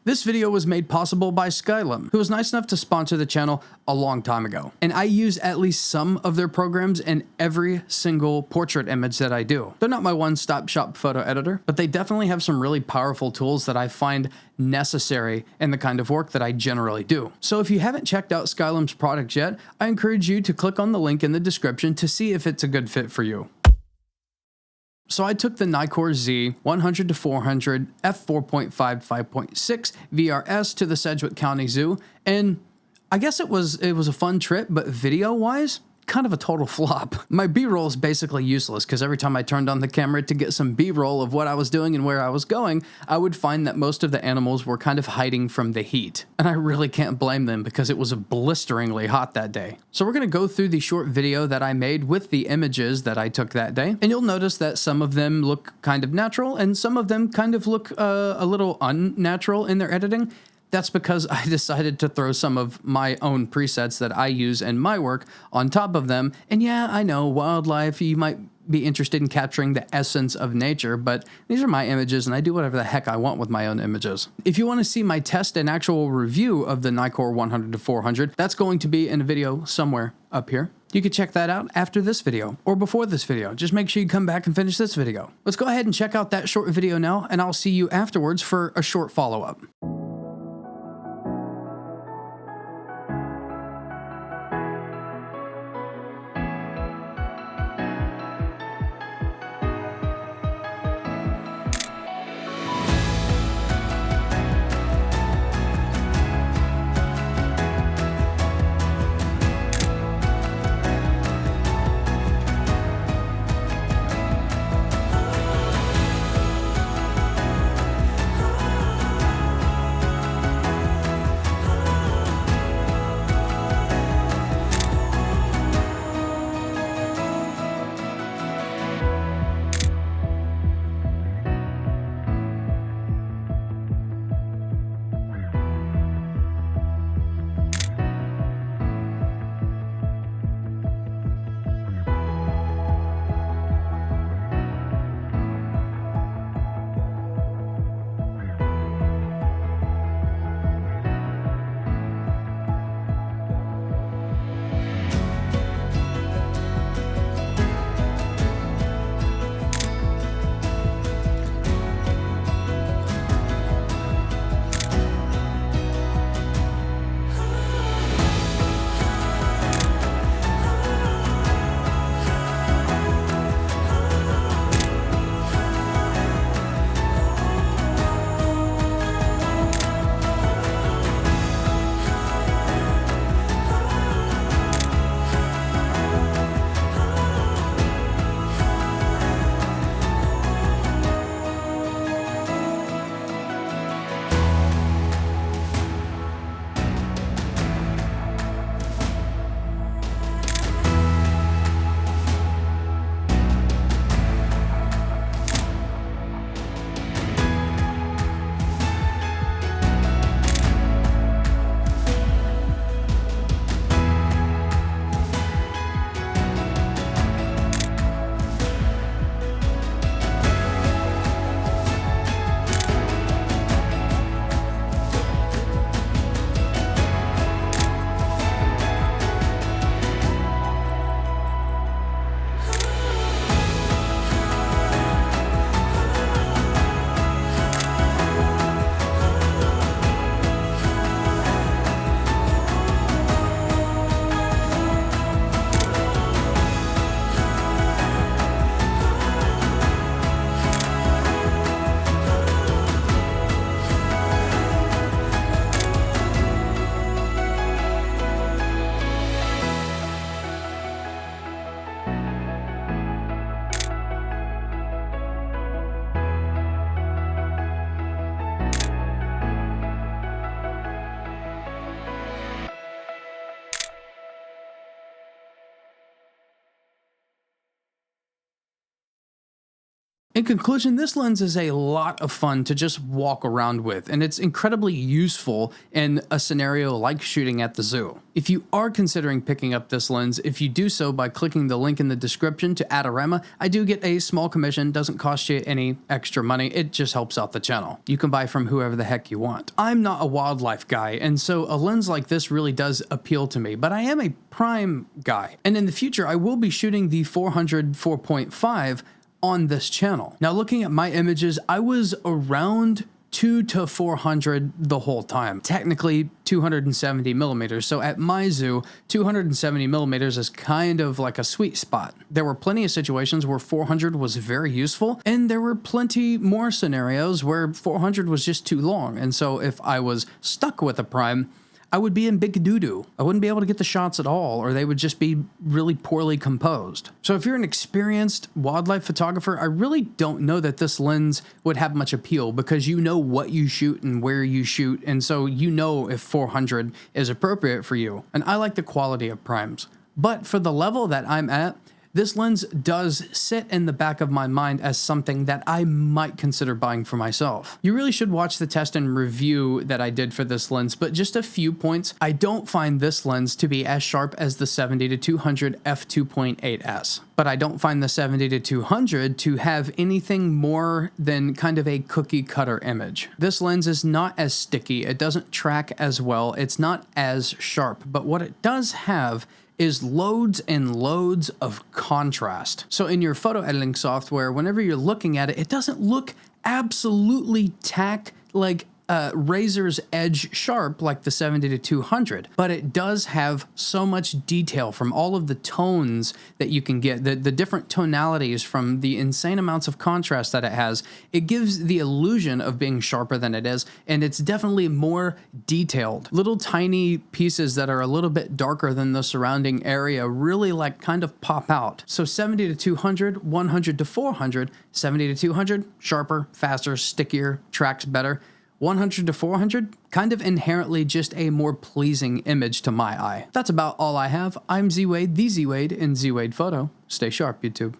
This video was made possible by Skylum, who was nice enough to sponsor the channel a long time ago. And I use at least some of their programs in every single portrait image that I do. They're not my one-stop shop photo editor, but they definitely have some really powerful tools that I find necessary in the kind of work that I generally do. So if you haven't checked out Skylum's products yet, I encourage you to click on the link in the description to see if it's a good fit for you. So I took the Nikkor Z 100-400 f4.5 5.6 VRS to the Sedwick Count Zoo, and I guess it was a fun trip, but video-wise, kind of a total flop. My B-roll is basically useless because every time I turned on the camera to get some B-roll of what I was doing and where I was going, I would find that most of the animals were kind of hiding from the heat. And I really can't blame them because it was blisteringly hot that day. So we're going to go through the short video that I made with the images that I took that day. And you'll notice that some of them look kind of natural and some of them kind of look a little unnatural in their editing. That's because I decided to throw some of my own presets that I use in my work on top of them. And yeah, I know, wildlife, you might be interested in capturing the essence of nature, but these are my images and I do whatever the heck I want with my own images. If you want to see my test and actual review of the Nikkor 100-400, that's going to be in a video somewhere up here. You can check that out after this video or before this video. Just make sure you come back and finish this video. Let's go ahead and check out that short video now, and I'll see you afterwards for a short follow-up. In conclusion, this lens is a lot of fun to just walk around with, and it's incredibly useful in a scenario like shooting at the zoo. If you are considering picking up this lens, if you do so by clicking the link in the description to Adorama, I do get a small commission, doesn't cost you any extra money, it just helps out the channel. You can buy from whoever the heck you want. I'm not a wildlife guy, and so a lens like this really does appeal to me, but I am a prime guy. And in the future, I will be shooting the 400 4.5 on this channel. Now, looking at my images, I was around 2 to 400 the whole time. Technically 270 millimeters. So at my zoo, 270 millimeters is kind of like a sweet spot. There were plenty of situations where 400 was very useful, and there were plenty more scenarios where 400 was just too long. And so if I was stuck with a prime, I would be in big doo-doo. I wouldn't be able to get the shots at all, or they would just be really poorly composed. So if you're an experienced wildlife photographer, I really don't know that this lens would have much appeal, because you know what you shoot and where you shoot, and so you know if 400 is appropriate for you. And I like the quality of primes. But for the level that I'm at, this lens does sit in the back of my mind as something that I might consider buying for myself. You really should watch the test and review that I did for this lens, but just a few points. I don't find this lens to be as sharp as the 70-200 f2.8s, but I don't find the 70-200 to have anything more than kind of a cookie cutter image. This lens is not as sticky, it doesn't track as well, it's not as sharp, but what it does have is loads and loads of contrast. So in your photo editing software, whenever you're looking at it, it doesn't look absolutely tack like razor's edge sharp like the 70-200, but it does have so much detail from all of the tones that you can get, the different tonalities from the insane amounts of contrast that it has. It gives the illusion of being sharper than it is, and it's definitely more detailed. Little tiny pieces that are a little bit darker than the surrounding area really like kind of pop out. So 70-200, 100-400, 70-200, sharper, faster, stickier, tracks better. 100-400, kind of inherently just a more pleasing image to my eye. That's about all I have. I'm Z Wade, the Z Wade in Z Wade Photo. Stay sharp, YouTube.